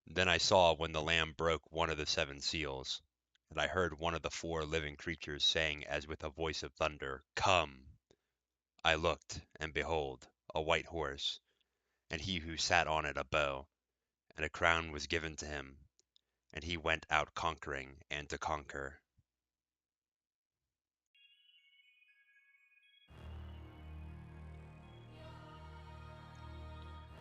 Then I saw when the Lamb broke one of the seven seals, and I heard one of the four living creatures saying as with a voice of thunder, "Come!" I looked, and behold, a white horse, and he who sat on it a bow, and a crown was given to him, and he went out conquering and to conquer.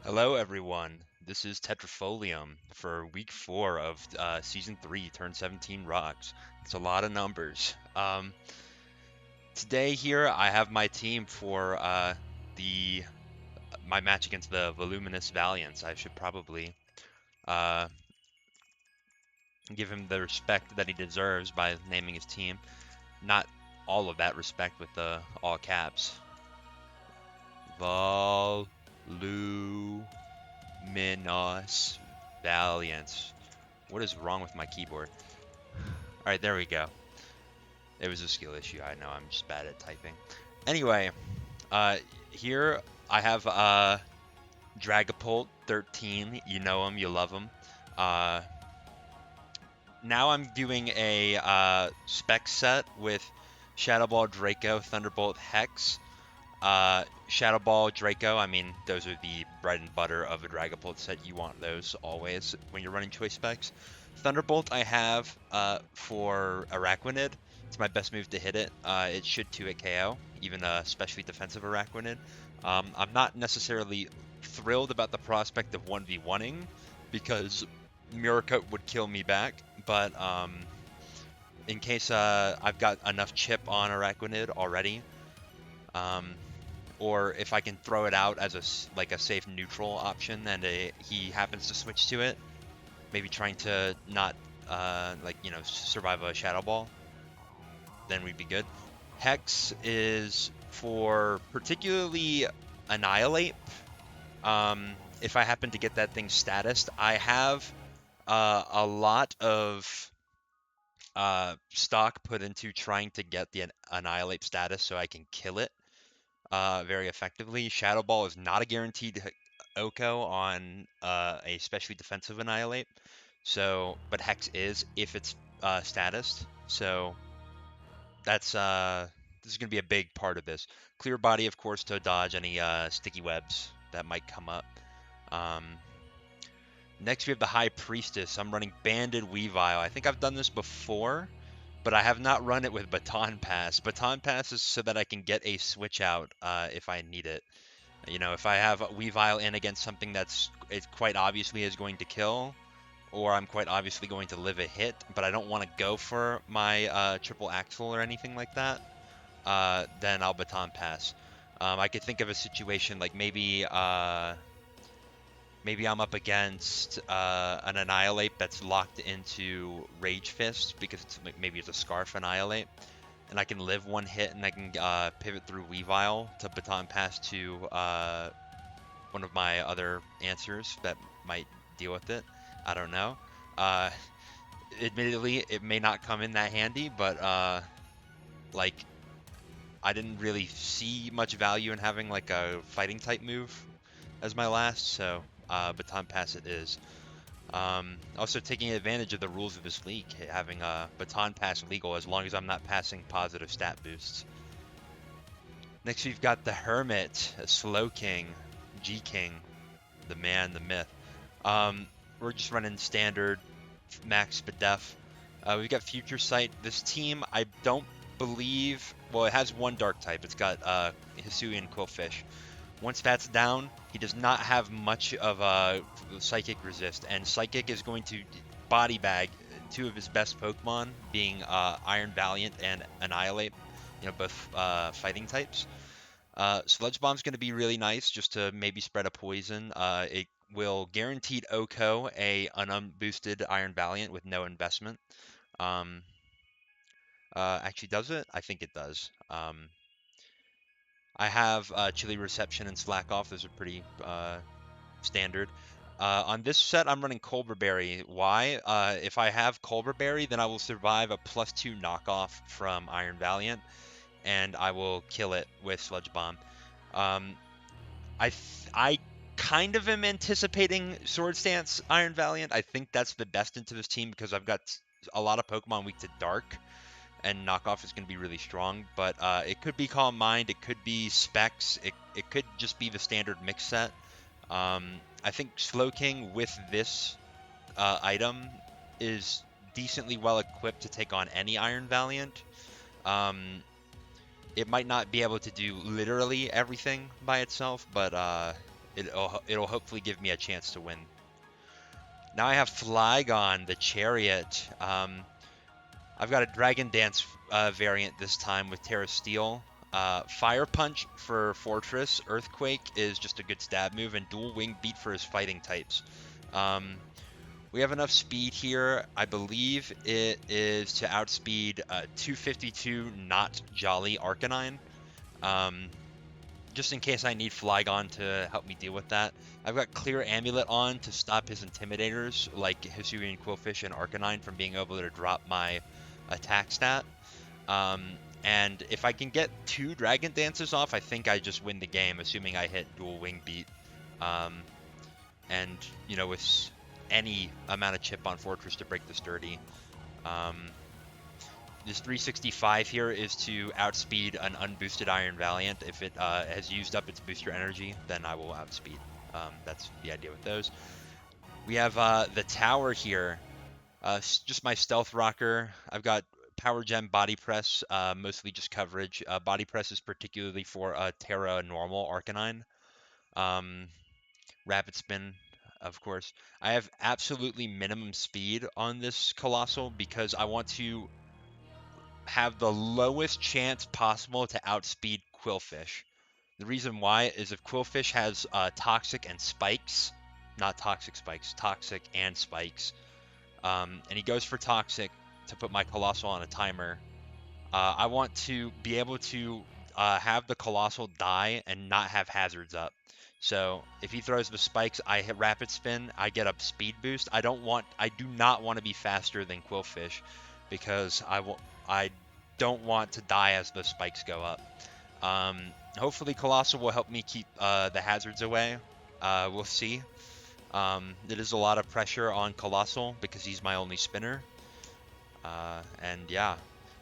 Hello, everyone. This is Tetrafolium for week 4 of season 3, turn 17 rocks. It's a lot of numbers. Today here I have my team for the my match against the Voluminous Valiants. I should probably uh, give him the respect that he deserves by naming his team. Not all of that respect with the all caps. Voluminous Valiants. What is wrong with my keyboard? All right, there we go. It was a skill issue. I know I'm just bad at typing. Anyway, here I have Dragapult 13. You know him, you love him. Uh, Now I'm doing a spec set with Shadow Ball Draco, Thunderbolt Hex. Shadow Ball Draco, I mean, those are the bread and butter of a Dragapult set. You want those always when you're running choice specs. Thunderbolt I have for Araquanid. It's my best move to hit it. It should 2-hit KO, even a specially defensive Araquanid. I'm not necessarily thrilled about the prospect of 1v1ing because Mirror Coat would kill me back, but in case I've got enough chip on Araquanid already, um, or if I can throw it out as like a safe neutral option and he happens to switch to it, maybe trying to not survive a Shadow Ball, then we'd be good. Hex is for particularly Annihilate. If I happen to get that thing statused, I have a lot of stock put into trying to get the Annihilate status so I can kill it very effectively. Shadow Ball is not a guaranteed OHKO on a specially defensive Annihilate, so but Hex is if it's statused. So that's this is gonna be a big part of this. Clear Body, of course, to dodge any sticky webs that might come up. Um, Next, we have the High Priestess. I'm running Banded Weavile. I think I've done this before, but I have not run it with Baton Pass. Baton Pass is so that I can get a switch out if I need it. You know, if I have Weavile in against something that's it quite obviously is going to kill, or I'm quite obviously going to live a hit, but I don't want to go for my triple axle or anything like that, then I'll Baton Pass. I could think of a situation like maybe I'm up against an Annihilate that's locked into Rage Fist because maybe it's a Scarf Annihilate, and I can live one hit and I can pivot through Weavile to Baton Pass to one of my other answers that might deal with it. I don't know. Uh, Admittedly, it may not come in that handy, but like I didn't really see much value in having like a fighting type move as my last, so Baton Pass it is. Also taking advantage of the rules of this league, having a Baton Pass legal as long as I'm not passing positive stat boosts. Next we've got the Hermit, Slow King, G King, the man, the myth. We're just running standard max Spadef. We've got Future Sight. This team, I don't believe, well, it has one dark type. It's got Hisuian Quillfish. Once that's down, he does not have much of a Psychic resist, and Psychic is going to body bag two of his best Pokemon, being Iron Valiant and Annihilate, you know, both fighting types. Sludge Bomb's going to be really nice just to maybe spread a poison. It will guaranteed OHKO a an unboosted Iron Valiant with no investment. Um, Actually, does it? I think it does. I have Chili Reception and Slack Off. Those are pretty standard. On this set, I'm running Colberberry. Why? If I have Colberberry, then I will survive a +2 knockoff from Iron Valiant, and I will kill it with Sludge Bomb. Um, I kind of am anticipating Sword Stance Iron Valiant. I think that's the best into this team because I've got a lot of Pokemon weak to Dark, and knockoff is going to be really strong. But it could be Calm Mind, it could be Specs, it could just be the standard mix set. I think Slowking with this item is decently well equipped to take on any Iron Valiant. It might not be able to do literally everything by itself, but it'll hopefully give me a chance to win. Now I have Flygon, the Chariot. I've got a Dragon Dance variant this time with Terra Steel. Fire Punch for Fortress. Earthquake is just a good stab move, and Dual Wing Beat for his fighting types. We have enough speed here. I believe it is to outspeed 252 not Jolly Arcanine. Just in case I need Flygon to help me deal with that. I've got Clear Amulet on to stop his Intimidators, like Hisuian Quillfish and Arcanine, from being able to drop my attack stat. And if I can get 2 Dragon Dances off, I think I just win the game, assuming I hit Dual Wing Beat. And, you know, with any amount of chip on Fortress to break the sturdy. This 365 here is to outspeed an unboosted Iron Valiant. If it has used up its booster energy, then I will outspeed. That's the idea with those. We have the tower here. Just my Stealth Rocker. I've got Power Gem Body Press, mostly just coverage. Body Press is particularly for Terra Normal Arcanine. Rapid Spin, of course. I have absolutely minimum speed on this Colossal because I want to have the lowest chance possible to outspeed Quillfish. The reason why is if Quillfish has Toxic and Spikes, not Toxic Spikes, Toxic and Spikes, and he goes for Toxic to put my Colossal on a timer, I want to be able to have the Colossal die and not have hazards up. So if he throws the spikes, I hit Rapid Spin, I get a speed boost. I do not want to be faster than Quillfish because I don't want to die as the spikes go up. Hopefully Colossal will help me keep the hazards away. We'll see. It is a lot of pressure on Colossal because he's my only spinner. And yeah.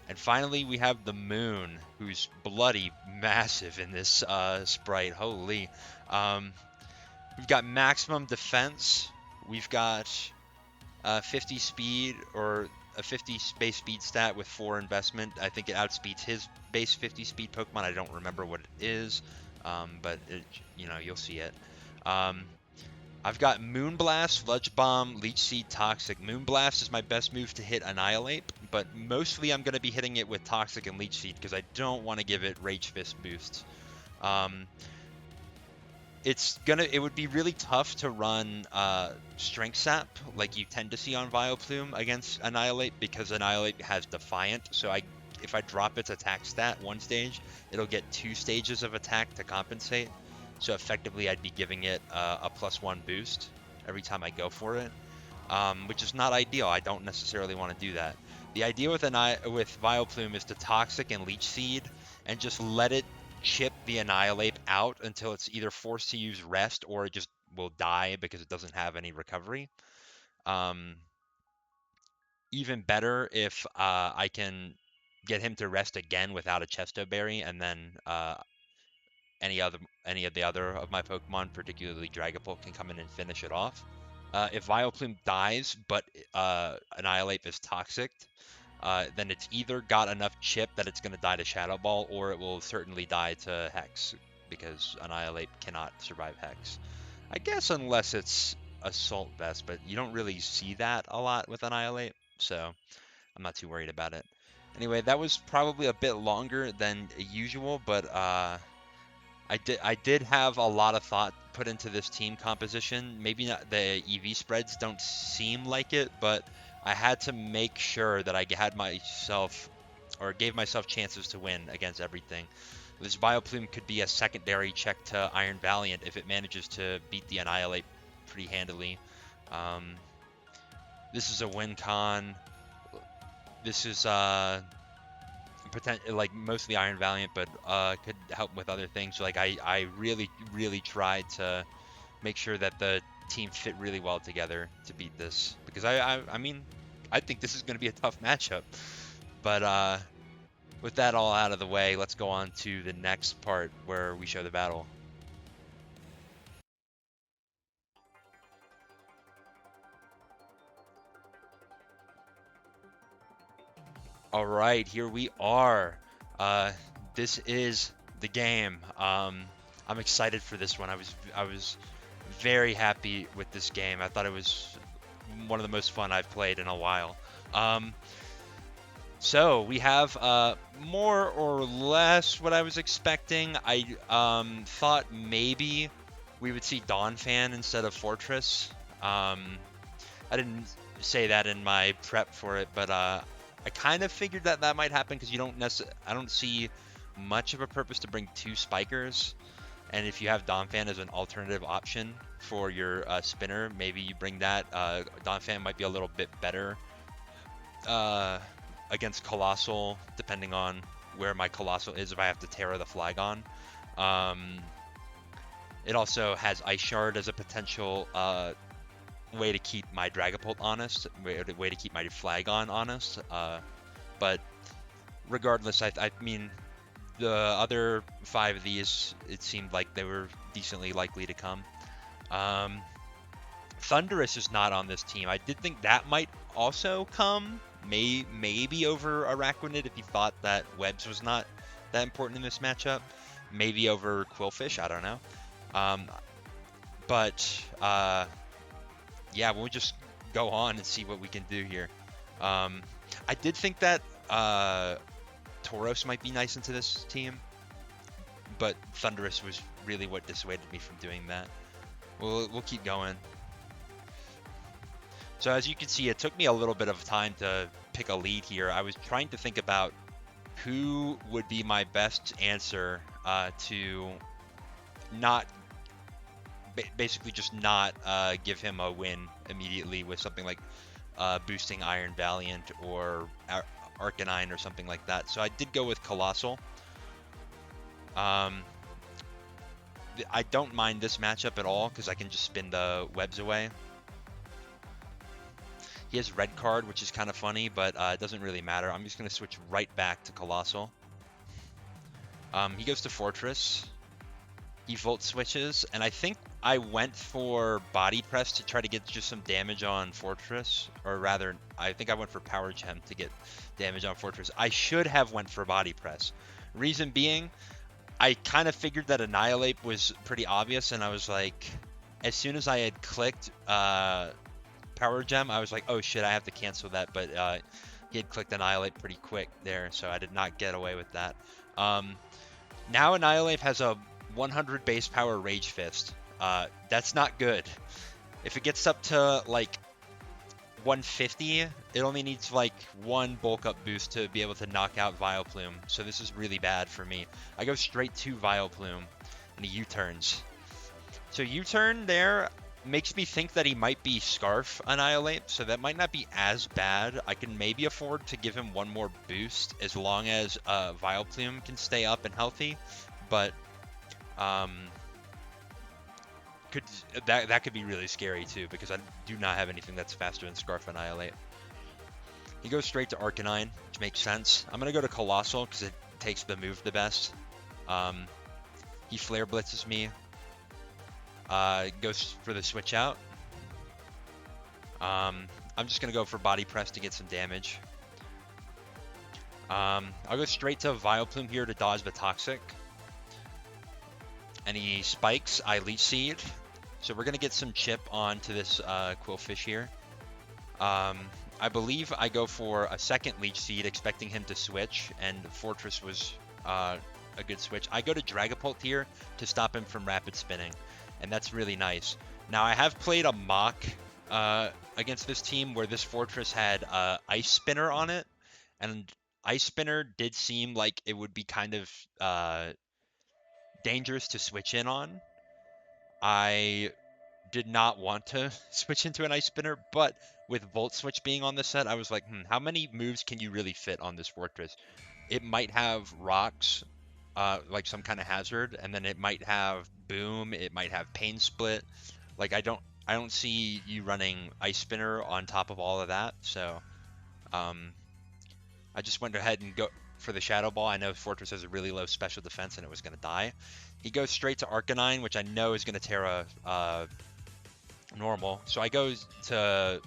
And finally, we have the Moon, who's bloody massive in this sprite. Holy. We've got maximum defense. We've got 50 speed, or a 50 base speed stat with 4 investment. I think it outspeeds his base 50 speed Pokemon. I don't remember what it is, but you'll see it. I've got Moonblast, Sludge Bomb, Leech Seed, Toxic. Moonblast is my best move to hit Annihilate, but mostly I'm going to be hitting it with Toxic and Leech Seed because I don't want to give it Rage Fist boosts. It would be really tough to run Strength Sap like you tend to see on Vileplume against Annihilate because Annihilate has Defiant. So if I drop its attack stat one stage, it'll get 2 stages of attack to compensate. So effectively, I'd be giving it a +1 boost every time I go for it, which is not ideal. I don't necessarily want to do that. The idea with Vileplume is to Toxic and Leech Seed and just let it chip the Annihilate out until it's either forced to use Rest or it just will die because it doesn't have any recovery. Even better if I can get him to rest again without a Chesto Berry, and then any of the other of my Pokemon, particularly Dragapult, can come in and finish it off. If Vileplume dies, but Annihilate is Toxic, then it's either got enough chip that it's going to die to Shadow Ball, or it will certainly die to Hex, because Annihilate cannot survive Hex. I guess unless it's Assault Vest, but you don't really see that a lot with Annihilate, so I'm not too worried about it. Anyway, that was probably a bit longer than usual, but I did have a lot of thought put into this team composition. Maybe not, the EV spreads don't seem like it, but I had to make sure that I had myself, or gave myself chances to win against everything. This Vileplume could be a secondary check to Iron Valiant if it manages to beat the Annihilate pretty handily. This is a win con. This is like mostly Iron Valiant, but could help with other things. Like I really tried to make sure that the team fit really well together to beat this. Because I mean, I think this is going to be a tough matchup. But with that all out of the way, let's go on to the next part where we show the battle. All right, here we are. Uh, this is the game. I'm excited for this one. I was very happy with this game. I thought it was one of the most fun I've played in a while. Um, so we have more or less what I was expecting. I thought maybe we would see Dawn Fan instead of Fortress. I didn't say that in my prep for it, but I kind of figured that that might happen because you don't I don't see much of a purpose to bring two spikers. And if you have Donphan as an alternative option for your spinner, maybe you bring that. Donphan might be a little bit better uh, against Colossal, depending on where my Colossal is if I have to Terra the Flagon. It also has Ice Shard as a potential way to keep my Dragapult honest, way to keep my Flagon honest. But regardless, I mean, the other 5 of these, it seemed like they were decently likely to come. Thundurus is not on this team. I did think that might also come, maybe over Araquanid if you thought that Webs was not that important in this matchup. Maybe over Quillfish, I don't know. Yeah, we'll just go on and see what we can do here. I did think that Tauros might be nice into this team, but Thundurus was really what dissuaded me from doing that. We'll keep going. So as you can see, it took me a little bit of time to pick a lead here. I was trying to think about who would be my best answer to not basically just not give him a win immediately with something like boosting Iron Valiant or Arcanine or something like that. So I did go with Colossal. I don't mind this matchup at all because I can just spin the webs away. He has red card, which is kind of funny, but it doesn't really matter. I'm just going to switch right back to Colossal. He goes to Fortress. He Volt switches, and I think I went for Body Press to try to get just some damage on Fortress, or rather, I think I went for Power Gem to get damage on Fortress. I should have went for Body Press. Reason being, I kind of figured that Annihilate was pretty obvious, and I was like, as soon as I had clicked Power Gem, I was like, oh shit, I have to cancel that, but he had clicked Annihilate pretty quick there, so I did not get away with that. Now Annihilate has a 100 base power Rage Fist. That's not good. If it gets up to like 150, it only needs like one bulk up boost to be able to knock out Vileplume. So this is really bad for me. I go straight to Vileplume and he U-turns. So U-turn there makes me think that he might be Scarf Annihilate, so that might not be as bad. I can maybe afford to give him one more boost as long as Vileplume can stay up and healthy, but that could be really scary too, because I do not have anything that's faster than Scarf Annihilate. He goes straight to Arcanine, which makes sense. I'm gonna go to Colossal because it takes the move the best. He Flare Blitzes me. Goes for the switch out. I'm just gonna go for Body Press to get some damage. I'll go straight to Vileplume here to dodge the Toxic. And he spikes, I Leech Seed. So we're going to get some chip onto this Quillfish here. I believe I go for a second Leech Seed, expecting him to switch, and Fortress was a good switch. I go to Dragapult here to stop him from rapid spinning, and that's really nice. Now, I have played a mock against this team where this Fortress had Ice Spinner on it, and Ice Spinner did seem like it would be kind of dangerous to switch in on. I did not want to switch into an Ice Spinner, but with Volt Switch being on the set, I was like, how many moves can you really fit on this Fortress? It might have rocks, like some kind of hazard, and then it might have Boom. It might have Pain Split. Like I don't see you running Ice Spinner on top of all of that. So um, I just went ahead and go for the Shadow Ball. I know Fortress has a really low special defense and it was going to die. He goes straight to Arcanine, which I know is going to tear a normal. So I go to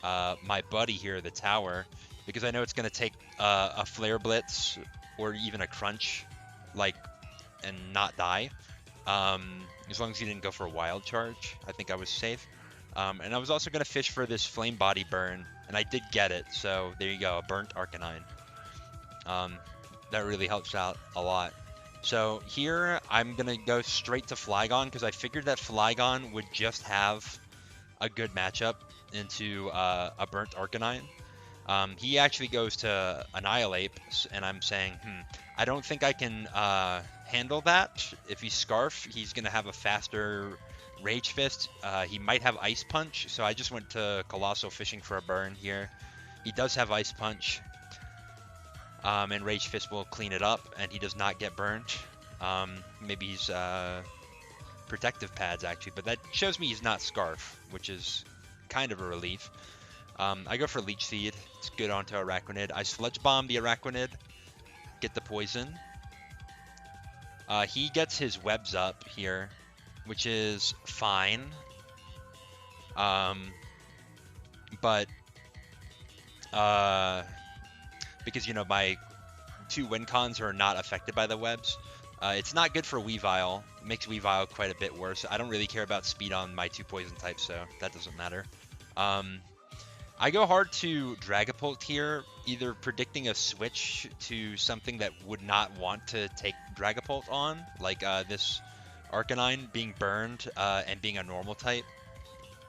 my buddy here, the tower, because I know it's going to take a Flare Blitz or even a Crunch, like, and not die. As long as he didn't go for a Wild Charge, I think I was safe. And I was also going to fish for this Flame Body Burn, and I did get it. So there you go, a burnt Arcanine. That really helps out a lot. So here I'm going to go straight to Flygon because I figured that Flygon would just have a good matchup into a burnt Arcanine. He actually goes to Annihilate, and I'm saying, I don't think I can handle that. If he's Scarf, he's going to have a faster Rage Fist. He might have Ice Punch, so I just went to Colossal fishing for a burn here. He does have Ice Punch, and Rage Fist will clean it up, and he does not get burnt. Maybe he's Protective Pads, actually, but that shows me he's not Scarf, which is kind of a relief. I go for Leech Seed. It's good onto Araquanid. I Sludge Bomb the Araquanid, get the poison. He gets his webs up here, which is fine. But because, you know, my 2 win cons are not affected by the webs, it's not good for Weavile. It makes Weavile quite a bit worse. I don't really care about speed on my 2 poison types, so that doesn't matter. I go hard to Dragapult here, either predicting a switch to something that would not want to take Dragapult on, like this Arcanine being burned and being a normal type.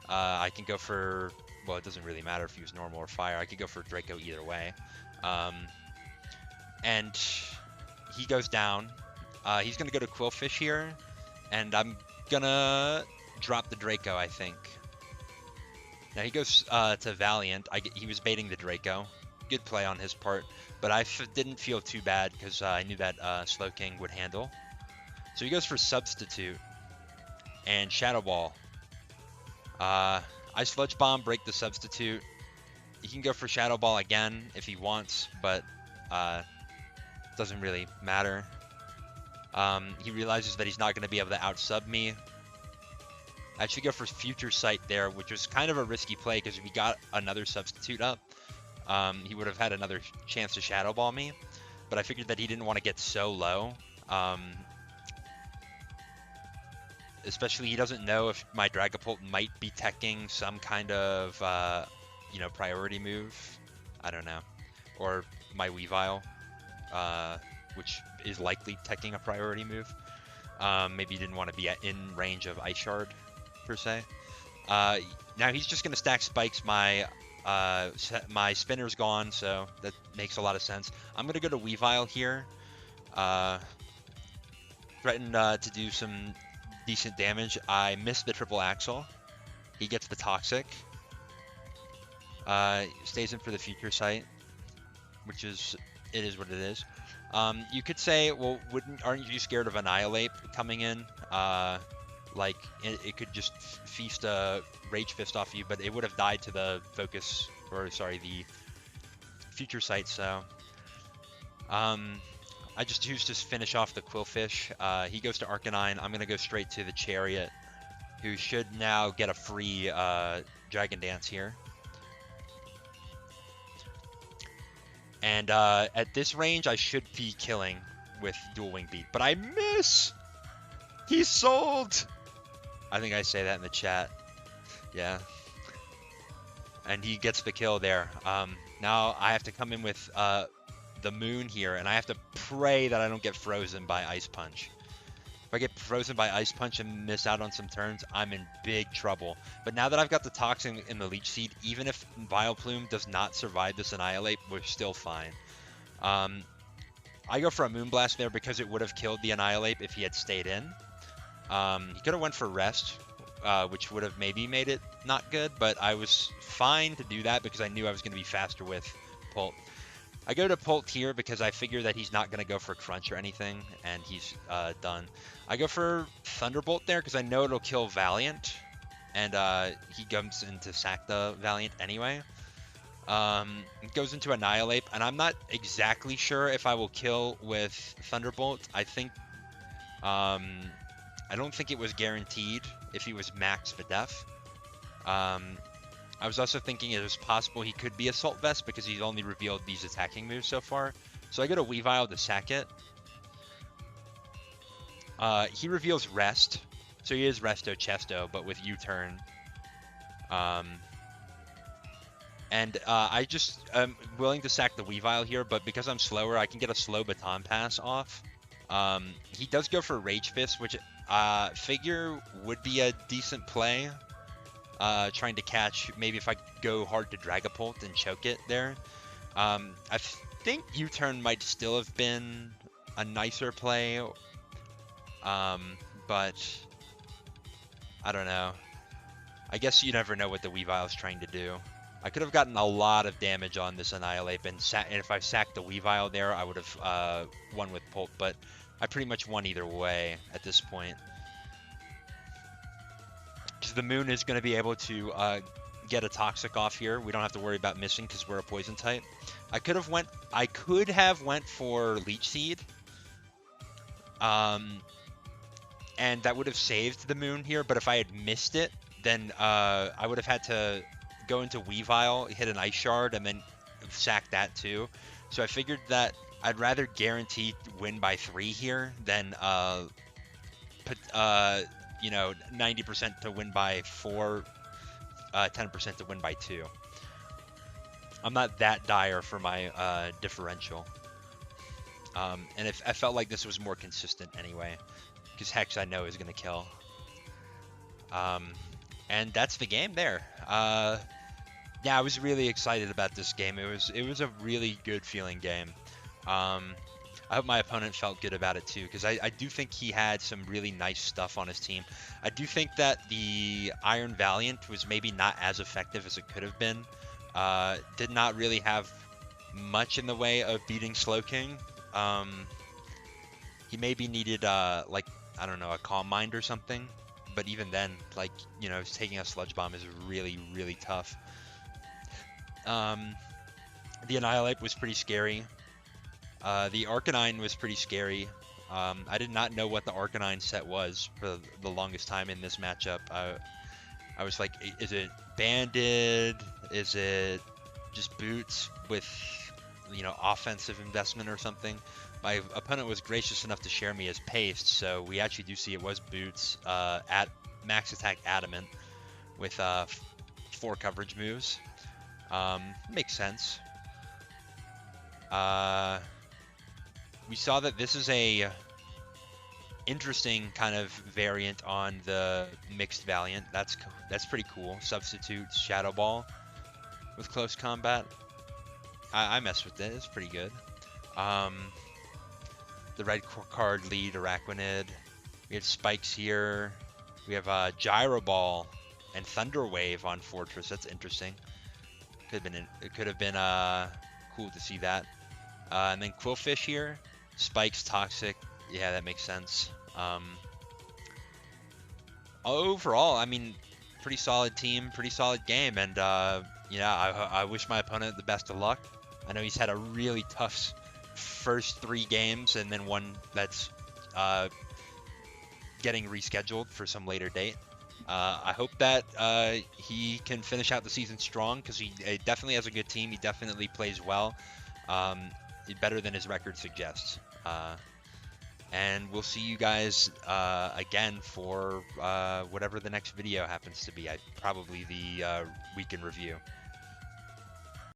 I can go for, well, it doesn't really matter if he was normal or fire. I could go for Draco either way. And he goes down. He's going to go to Quillfish here, and I'm going to drop the Draco, I think. Now he goes to Valiant. He was baiting the Draco. Good play on his part, but I didn't feel too bad because I knew that Slowking would handle. So he goes for Substitute and Shadow Ball. I Sludge Bomb, break the Substitute. He can go for Shadow Ball again if he wants, but doesn't really matter. He realizes that he's not going to be able to out-sub me. I should go for Future Sight there, which was kind of a risky play because if he got another Substitute up, he would have had another chance to Shadow Ball me. But I figured that he didn't want to get so low. Especially he doesn't know if my Dragapult might be teching some kind of, you know, priority move. I don't know. Or my Weavile, which is likely teching a priority move. Maybe he didn't want to be in range of Ice Shard, per se. Now he's just going to stack spikes. My spinner's gone, so that makes a lot of sense. I'm going to go to Weavile here. Threaten to do some decent damage. I missed the triple axle. He gets the Toxic. Stays in for the Future Sight, which is, it is what it is. You could say, well, aren't you scared of Annihilate coming in? Like, it could just feast a Rage Fist off you, but it would have died to the Focus, or sorry, the Future Sight, so... I just choose to finish off the Quillfish. He goes to Arcanine. I'm going to go straight to the Chariot, who should now get a free Dragon Dance here. And at this range, I should be killing with Dual Wing Beat. But I miss! He's sold! I think I say that in the chat. Yeah. And he gets the kill there. Now I have to come in with the Moon here, and I have to pray that I don't get frozen by Ice Punch. If I get frozen by Ice Punch and miss out on some turns, I'm in big trouble. But now that I've got the Toxin in the Leech Seed, even if Vileplume does not survive this Annihilate, we're still fine. I go for a Moonblast there because it would have killed the Annihilate if he had stayed in. He could have went for Rest, which would have maybe made it not good, but I was fine to do that because I knew I was going to be faster with Pult. I go to Pult here because I figure that he's not going to go for Crunch or anything, and he's done. I go for Thunderbolt there because I know it'll kill Valiant, and he comes in to sack the Valiant anyway. It goes into Annihilate, and I'm not exactly sure if I will kill with Thunderbolt. I think, I don't think it was guaranteed if he was max Videf. I was also thinking it was possible he could be Assault Vest because he's only revealed these attacking moves so far. So I go to Weavile to sack it. He reveals Rest, so he is Resto Chesto, but with U-turn. I just am willing to sack the Weavile here, but because I'm slower, I can get a slow Baton Pass off. He does go for Rage Fist, which figure would be a decent play. Trying to catch, maybe if I go hard to Dragapult and choke it there. I think U-turn might still have been a nicer play, but I don't know. I guess you never know what the Weavile is trying to do. I could have gotten a lot of damage on this Annihilate, and if I sacked the Weavile there, I would have won with Pulp, but I pretty much won either way at this point. Because the Moon is going to be able to get a Toxic off here. We don't have to worry about missing because we're a Poison type. I could have went for Leech Seed. And that would have saved the Moon here, but if I had missed it, then I would have had to go into Weavile, hit an Ice Shard, and then sack that too. So I figured that I'd rather guarantee win by 3 here than you know, 90% to win by 4, 10% to win by 2. I'm not that dire for my differential. And I felt like this was more consistent anyway, because Hex I know is going to kill. And that's the game there. Yeah, I was really excited about this game. It was a really good feeling game. I hope my opponent felt good about it too, because I do think he had some really nice stuff on his team. I do think that the Iron Valiant was maybe not as effective as it could have been. Did not really have much in the way of beating Slowking. He maybe needed, like, I don't know, a Calm Mind or something. But even then, like, you know, taking a Sludge Bomb is really, really tough. The Annihilate was pretty scary. The Arcanine was pretty scary. I did not know what the Arcanine set was for the longest time in this matchup. I was like, is it Banded? Is it just Boots with, you know, offensive investment or something? My opponent was gracious enough to share me his paste, so we actually do see it was Boots at max attack Adamant with 4 coverage moves. Makes sense. We saw that this is a interesting kind of variant on the mixed Valiant. That's pretty cool. Substitute Shadow Ball with close combat. I messed with it. It's pretty good. The red card lead Araquanid. We have Spikes here. We have Gyro Ball and Thunder Wave on Fortress. That's interesting. It could have been cool to see that. And then Quillfish here. Spikes, Toxic. Yeah, that makes sense. Overall, I mean, pretty solid team, pretty solid game. And, yeah, I wish my opponent the best of luck. I know he's had a really tough first 3 games and then one that's getting rescheduled for some later date. I hope that he can finish out the season strong because he definitely has a good team. He definitely plays well. Better than his record suggests. And we'll see you guys again for whatever the next video happens to be. Probably the week in review.